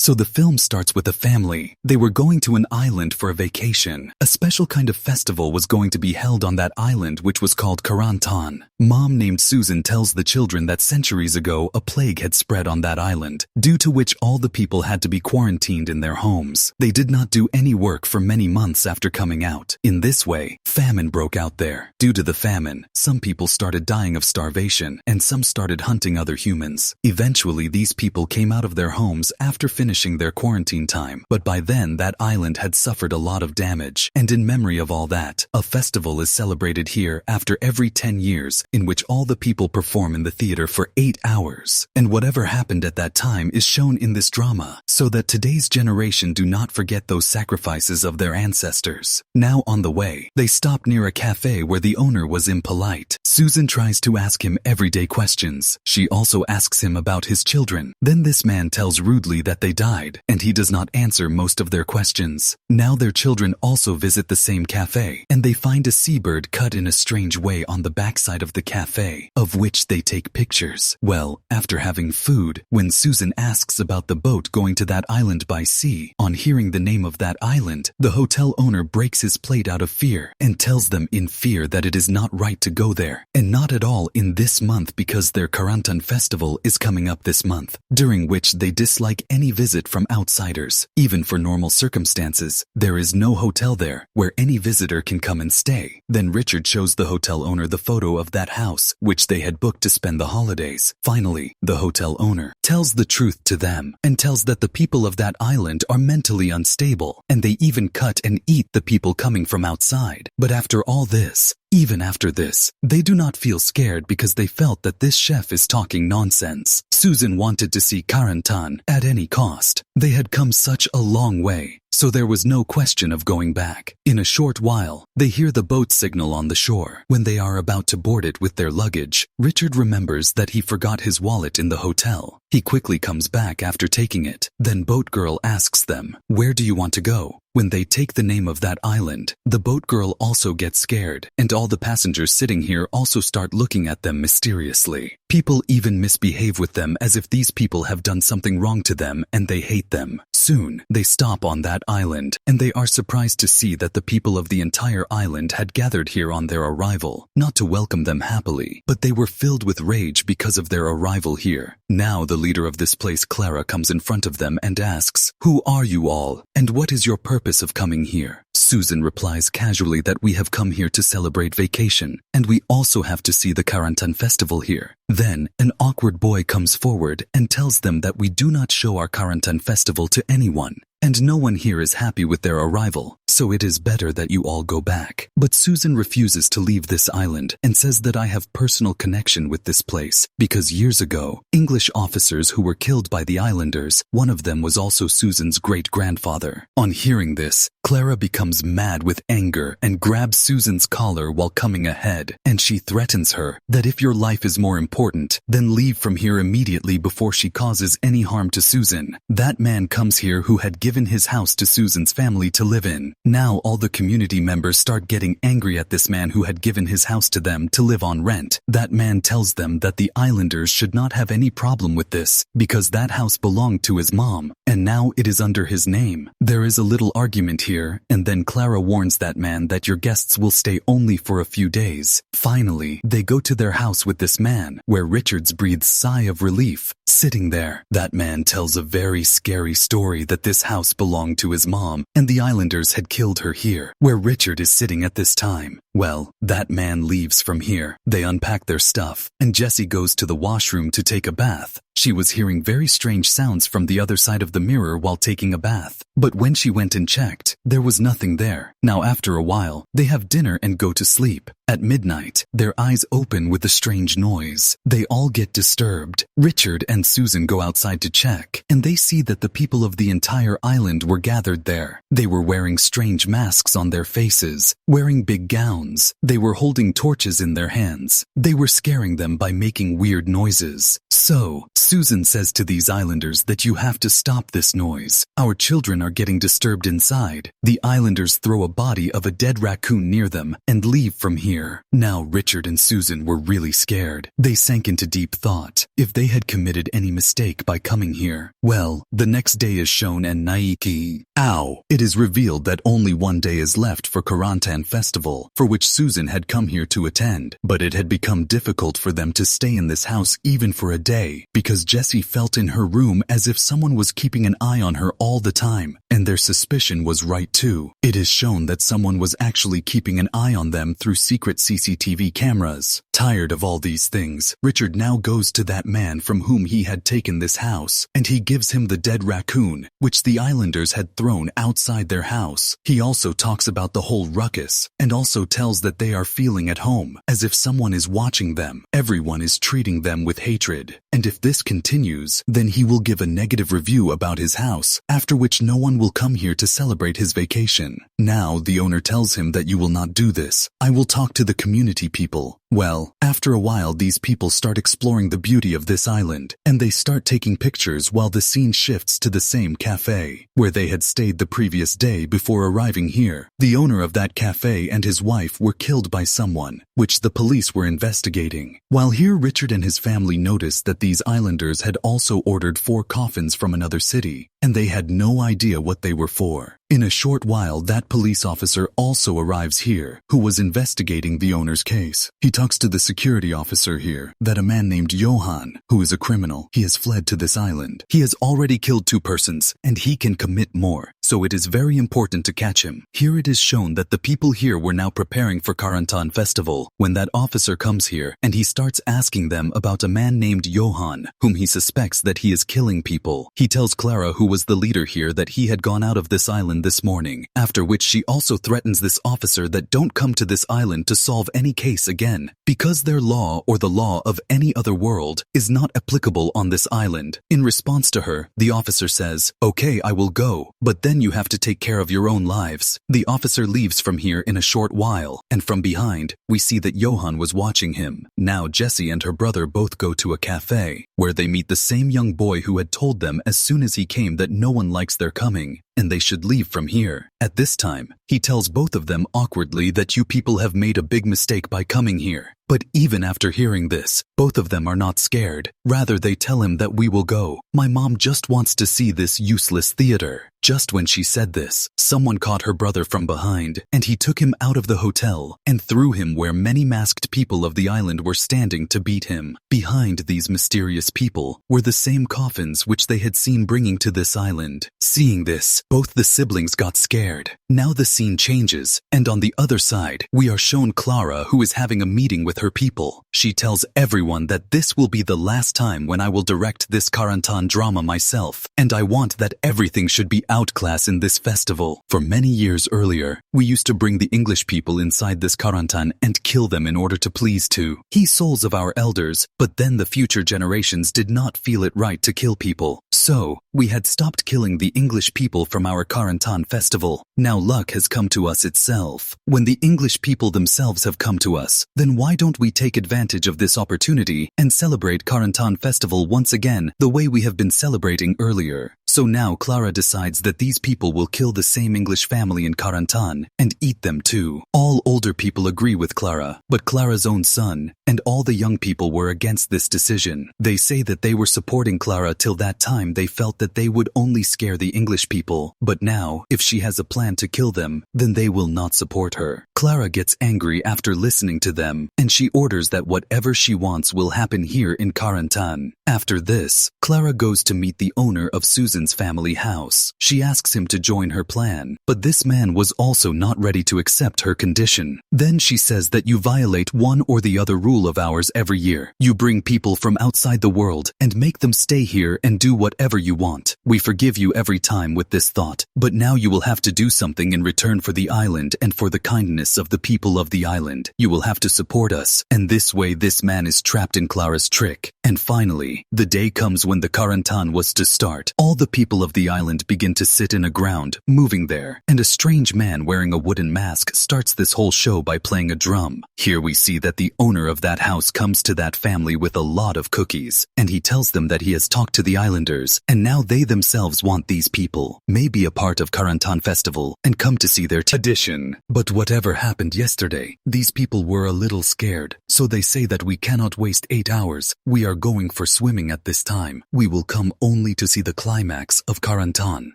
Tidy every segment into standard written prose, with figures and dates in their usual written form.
So the film starts with a family. They were going to an island for a vacation. A special kind of festival was going to be held on that island, which was called Karantän. Mom named Susan tells the children that centuries ago a plague had spread on that island, due to which all the people had to be quarantined in their homes. They did not do any work for many months after coming out. In this way, famine broke out there. Due to the famine, some people started dying of starvation, and some started hunting other humans. Eventually, these people came out of their homes after finishing their quarantine time, but by then that island had suffered a lot of damage. And in memory of all that, a festival is celebrated here after every 10 years, in which all the people perform in the theater for 8 hours. And whatever happened at that time is shown in this drama, so that today's generation do not forget those sacrifices of their ancestors. Now on the way, they stop near a cafe where the owner was impolite. Susan tries to ask him everyday questions. She also asks him about his children. Then this man tells rudely that they died, and he does not answer most of their questions. Now their children also visit the same cafe, and they find a seabird cut in a strange way on the backside of the cafe, of which they take pictures. Well, after having food, when Susan asks about the boat going to that island by sea, on hearing the name of that island, the hotel owner breaks his plate out of fear and tells them in fear that it is not right to go there, and not at all in this month because their Karantän festival is coming up this month, during which they dislike any visit from outsiders. Even for normal circumstances, there is no hotel there where any visitor can come and stay. Then Richard shows the hotel owner the photo of that house, which they had booked to spend the holidays. Finally, the hotel owner tells the truth to them and tells that the people of that island are mentally unstable, and they even cut and eat the people coming from outside. But after all this, even after this, they do not feel scared because they felt that this chef is talking nonsense. Susan wanted to see Karantän at any cost. They had come such a long way, so there was no question of going back. In a short while, they hear the boat signal on the shore. When they are about to board it with their luggage, Richard remembers that he forgot his wallet in the hotel. He quickly comes back after taking it. Then Boat Girl asks them, "Where do you want to go?" When they take the name of that island, the boat girl also gets scared, and all the passengers sitting here also start looking at them mysteriously. People even misbehave with them as if these people have done something wrong to them and they hate them. Soon, they stop on that island, and they are surprised to see that the people of the entire island had gathered here on their arrival, not to welcome them happily, but they were filled with rage because of their arrival here. Now the leader of this place, Clara, comes in front of them and asks, "Who are you all, and what is your purpose of coming here?" Susan replies casually that we have come here to celebrate vacation, and we also have to see the Karantän festival here. Then, an awkward boy comes forward and tells them that we do not show our Karantän festival to anyone, and no one here is happy with their arrival, so it is better that you all go back. But Susan refuses to leave this island and says that I have personal connection with this place, because years ago, English officers who were killed by the islanders, one of them was also Susan's great-grandfather. On hearing this, Clara becomes mad with anger and grabs Susan's collar while coming ahead, and she threatens her that if your life is more important, then leave from here immediately before she causes any harm to Susan. That man comes here who had given his house to Susan's family to live in. Now all the community members start getting angry at this man who had given his house to them to live on rent. That man tells them that the islanders should not have any problem with this, because that house belonged to his mom, and now it is under his name. There is a little argument here, and then Clara warns that man that your guests will stay only for a few days. Finally, they go to their house with this man, where Richards breathes a sigh of relief. Sitting there, that man tells a very scary story that this house belonged to his mom, and the islanders had killed her here, where Richard is sitting at this time. Well, that man leaves from here. They unpack their stuff, and Jessie goes to the washroom to take a bath. She was hearing very strange sounds from the other side of the mirror while taking a bath. But when she went and checked, there was nothing there. Now after a while, they have dinner and go to sleep. At midnight, their eyes open with a strange noise. They all get disturbed. Richard and Susan go outside to check, and they see that the people of the entire island were gathered there. They were wearing strange masks on their faces, wearing big gowns. They were holding torches in their hands. They were scaring them by making weird noises. So, Susan says to these islanders that you have to stop this noise. Our children are getting disturbed inside. The islanders throw a body of a dead raccoon near them and leave from here. Now Richard and Susan were really scared. They sank into deep thought. If they had committed any mistake by coming here, well, the next day is shown and Naiki. Ow! It is revealed that only one day is left for Karantän festival, for which Susan had come here to attend. But it had become difficult for them to stay in this house even for a day, because Jessie felt in her room as if someone was keeping an eye on her all the time, and their suspicion was right too. It is shown that someone was actually keeping an eye on them through secret CCTV cameras. Tired of all these things, Richard now goes to that man from whom he had taken this house, and he gives him the dead raccoon, which the islanders had thrown outside their house. He also talks about the whole ruckus, and also tells that they are feeling at home, as if someone is watching them. Everyone is treating them with hatred, and if this continues, then he will give a negative review about his house, after which no one will come here to celebrate his vacation. Now the owner tells him that you will not do this. I will talk to the community people. Well, after a while these people start exploring the beauty of this island, and they start taking pictures while the scene shifts to the same cafe, where they had stayed the previous day before arriving here. The owner of that cafe and his wife were killed by someone, which the police were investigating. While here Richard and his family noticed that these islanders had also ordered 4 coffins from another city, and they had no idea what they were for. In a short while that police officer also arrives here, who was investigating the owner's case. He talks to the security officer here that a man named Johan, who is a criminal, he has fled to this island. He has already killed 2 persons, and he can commit more, so it is very important to catch him. Here it is shown that the people here were now preparing for Karantän festival when that officer comes here, and he starts asking them about a man named Johan, whom he suspects that he is killing people. He tells Clara, who was the leader here, that he had gone out of this island this morning, after which she also threatens this officer that don't come to this island to solve any case again, because their law or the law of any other world is not applicable on this island. In response to her, the officer says, "Okay, I will go, but then you have to take care of your own lives." The officer leaves from here in a short while, and from behind, we see that Johan was watching him. Now Jessie and her brother both go to a cafe, where they meet the same young boy who had told them as soon as he came that no one likes their coming, and they should leave from here. At this time, he tells both of them awkwardly that you people have made a big mistake by coming here. But even after hearing this, both of them are not scared. Rather, they tell him that we will go. My mom just wants to see this useless theater. Just when she said this, someone caught her brother from behind, and he took him out of the hotel and threw him where many masked people of the island were standing to beat him. Behind these mysterious people were the same coffins which they had seen bringing to this island. Seeing this, both the siblings got scared. Now the scene changes, and on the other side, we are shown Clara, who is having a meeting with her people. She tells everyone that this will be the last time when I will direct this Karantän drama myself, and I want that everything should be outclass in this festival. For many years earlier, we used to bring the English people inside this Karantän and kill them in order to please he souls of our elders, but then the future generations did not feel it right to kill people. So, we had stopped killing the English people from our Karantän festival. Now luck has come to us itself. When the English people themselves have come to us, then why don't we take advantage of this opportunity and celebrate Karantän festival once again the way we have been celebrating earlier? So now Clara decides that these people will kill the same English family in Karantän and eat them too. All older people agree with Clara, but Clara's own son and all the young people were against this decision. They say that they were supporting Clara till that time they felt that they would only scare the English people, but now, if she has a plan to kill them, then they will not support her. Clara gets angry after listening to them, and she orders that whatever she wants will happen here in Karantän. After this, Clara goes to meet the owner of Susan's family house. She asks him to join her plan, but this man was also not ready to accept her condition. Then she says that you violate one or the other rule of ours every year. You bring people from outside the world and make them stay here and do whatever you want. We forgive you every time with this thought, but now you will have to do something in return for the island and for the kindness us of the people of the island. You will have to support us, and this way this man is trapped in Clara's trick. And finally, the day comes when the Karantän was to start. All the people of the island begin to sit in a ground, moving there, and a strange man wearing a wooden mask starts this whole show by playing a drum. Here we see that the owner of that house comes to that family with a lot of cookies, and he tells them that he has talked to the islanders, and now they themselves want these people, may be a part of Karantän festival, and come to see their tradition. But whatever happened yesterday, these people were a little scared, so they say that we cannot waste 8 hours. We are going for swimming at this time. We will come only to see the climax of Karantän.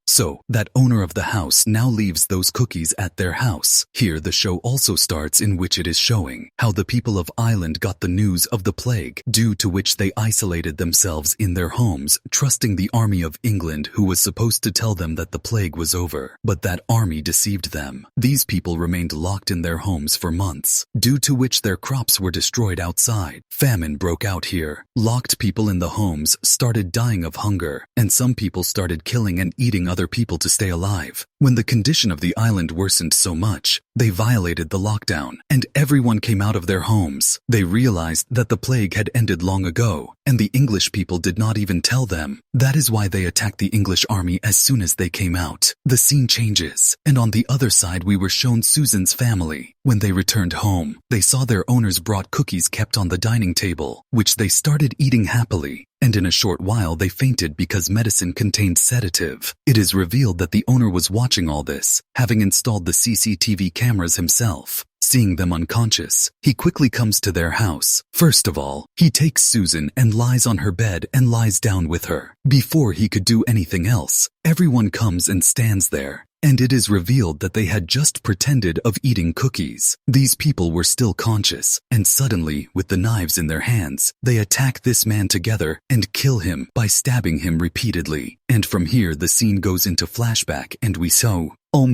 So, that owner of the house now leaves those cookies at their house. Here the show also starts, in which it is showing how the people of Ireland got the news of the plague, due to which they isolated themselves in their homes, trusting the army of England, who was supposed to tell them that the plague was over. But that army deceived them. These people remained locked in their homes for months, due to which their crops were destroyed outside. Famine broke out here. Locked people in the homes started dying of hunger, and some people started killing and eating other people to stay alive. When the condition of the island worsened so much, they violated the lockdown, and everyone came out of their homes. They realized that the plague had ended long ago, and the English people did not even tell them. That is why they attacked the English army as soon as they came out. The scene changes, and on the other side we were shown Susan's family. When they returned home, they saw their owners brought cookies kept on the dining table, which they started eating happily. And in a short while they fainted because medicine contained sedative. It is revealed that the owner was watching all this, having installed the CCTV cameras himself. Seeing them unconscious, he quickly comes to their house. First of all, he takes Susan and lies on her bed and lies down with her. Before he could do anything else, everyone comes and stands there. And it is revealed that they had just pretended of eating cookies. These people were still conscious, and suddenly, with the knives in their hands, they attack this man together and kill him by stabbing him repeatedly. And from here the scene goes into flashback, and we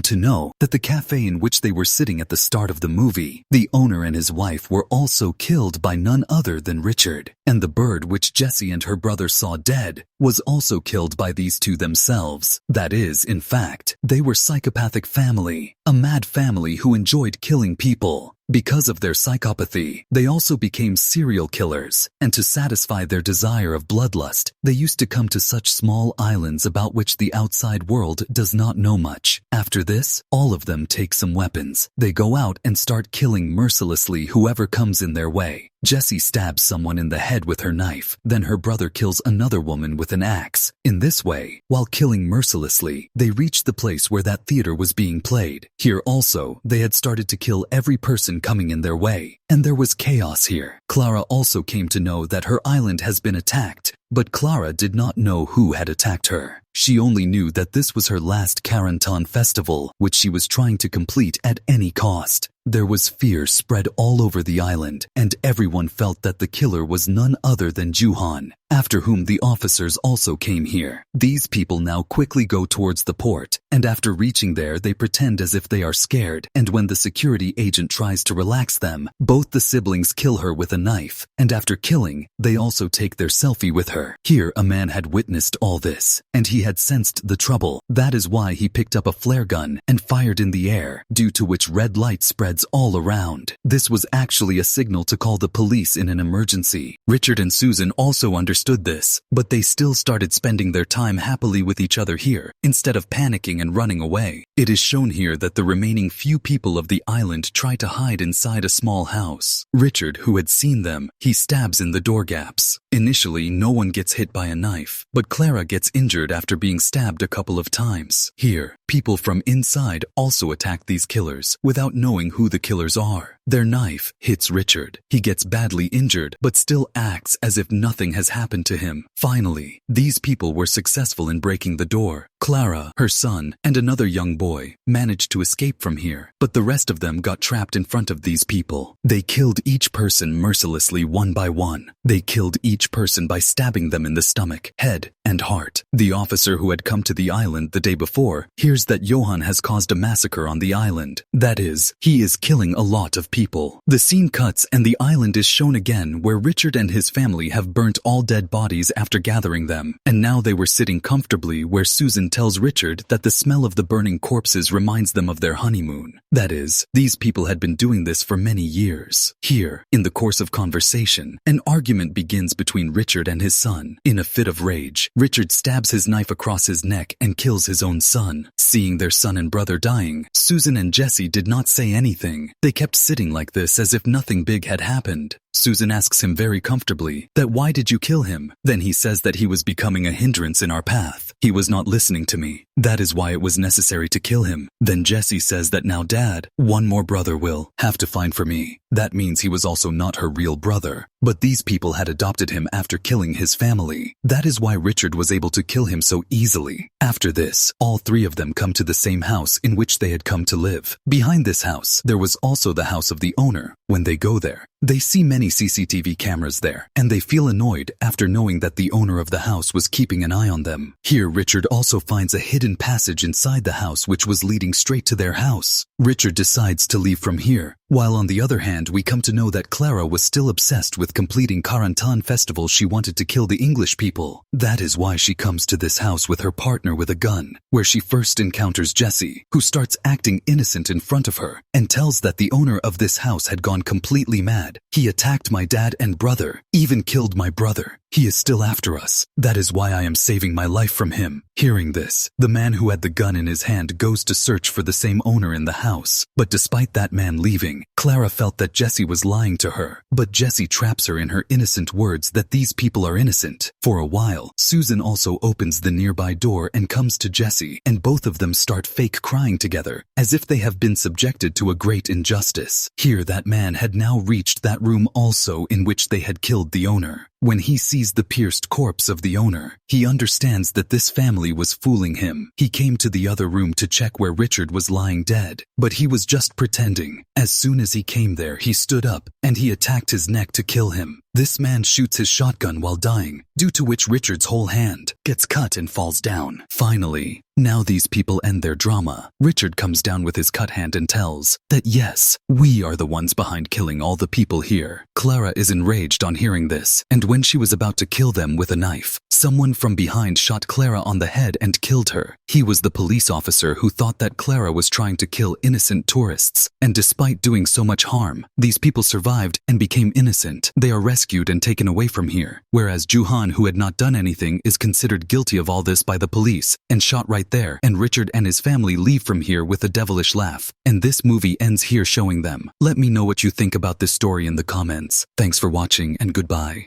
to know that the cafe in which they were sitting at the start of the movie, the owner and his wife were also killed by none other than Richard, and the bird which Jessie and her brother saw dead was also killed by these two themselves. That is, in fact, they were psychopathic family, a mad family who enjoyed killing people. Because of their psychopathy, they also became serial killers, and to satisfy their desire of bloodlust, they used to come to such small islands about which the outside world does not know much. After this, all of them take some weapons. They go out and start killing mercilessly whoever comes in their way. Jessie stabs someone in the head with her knife, then her brother kills another woman with an axe. In this way, while killing mercilessly, they reached the place where that theater was being played. Here also, they had started to kill every person coming in their way, and there was chaos here. Clara also came to know that her island has been attacked, but Clara did not know who had attacked her. She only knew that this was her last Karantän festival, which she was trying to complete at any cost. There was fear spread all over the island, and everyone felt that the killer was none other than Johan, after whom the officers also came here. These people now quickly go towards the port, and after reaching there they pretend as if they are scared, and when the security agent tries to relax them, both the siblings kill her with a knife, and after killing, they also take their selfie with her. Here a man had witnessed all this, and he had sensed the trouble. That is why he picked up a flare gun and fired in the air, due to which red light spreads all around. This was actually a signal to call the police in an emergency. Richard and Susan also understood this, but they still started spending their time happily with each other here, instead of panicking and running away. It is shown here that the remaining few people of the island try to hide inside a small house. Richard, who had seen them, he stabs in the door gaps. Initially, no one gets hit by a knife, but Clara gets injured after being stabbed a couple of times. Here, people from inside also attack these killers without knowing who the killers are. Their knife hits Richard. He gets badly injured, but still acts as if nothing has happened to him. Finally, these people were successful in breaking the door. Clara, her son, and another young boy managed to escape from here, but the rest of them got trapped in front of these people. They killed each person mercilessly one by one. They killed each person by stabbing them in the stomach, head, and heart. The officer who had come to the island the day before hears that Johan has caused a massacre on the island. That is, he is killing a lot of people. The scene cuts and the island is shown again, where Richard and his family have burnt all dead bodies after gathering them, and now they were sitting comfortably where Susan tells Richard that the smell of the burning corpses reminds them of their honeymoon. That is, these people had been doing this for many years. Here, in the course of conversation, an argument begins between Richard and his son. In a fit of rage, Richard stabs his knife across his neck and kills his own son. Seeing their son and brother dying, Susan and Jesse did not say anything. They kept sitting like this as if nothing big had happened. Susan asks him very comfortably that why did you kill him? Then he says that he was becoming a hindrance in our path. He was not listening to me. That is why it was necessary to kill him. Then Jesse says that now Dad, one more brother will have to find for me. That means he was also not her real brother. But these people had adopted him after killing his family. That is why Richard was able to kill him so easily. After this, all three of them come to the same house in which they had come to live. Behind this house, there was also the house of the owner. When they go there, they see many CCTV cameras there, and they feel annoyed after knowing that the owner of the house was keeping an eye on them. Here, Richard also finds a hidden passage inside the house which was leading straight to their house. Richard decides to leave from here, while on the other hand we come to know that Clara was still obsessed with completing Karantän festival. She wanted to kill the English people. That is why she comes to this house with her partner with a gun, where she first encounters Jesse, who starts acting innocent in front of her, and tells that the owner of this house had gone completely mad. He attacked my dad and brother, even killed my brother. He is still after us. That is why I am saving my life from him. Hearing this, the man who had the gun in his hand goes to search for the same owner in the house. But despite that man leaving, Clara felt that Jesse was lying to her. But Jesse traps her in her innocent words that these people are innocent. For a while, Susan also opens the nearby door and comes to Jesse, and both of them start fake crying together, as if they have been subjected to a great injustice. Here that man had now reached that room also in which they had killed the owner. When he sees the pierced corpse of the owner, he understands that this family was fooling him. He came to the other room to check where Richard was lying dead, but he was just pretending. As soon as he came there, he stood up, and he attacked his neck to kill him. This man shoots his shotgun while dying, due to which Richard's whole hand gets cut and falls down. Finally, now these people end their drama. Richard comes down with his cut hand and tells that yes, we are the ones behind killing all the people here. Clara is enraged on hearing this, and when she was about to kill them with a knife, someone from behind shot Clara on the head and killed her. He was the police officer who thought that Clara was trying to kill innocent tourists, and despite doing so much harm, these people survived and became innocent. They are rescued and taken away from here, whereas Johan, who had not done anything, is considered guilty of all this by the police and shot right there, and Richard and his family leave from here with a devilish laugh. And this movie ends here showing them. Let me know what you think about this story in the comments. Thanks for watching and goodbye.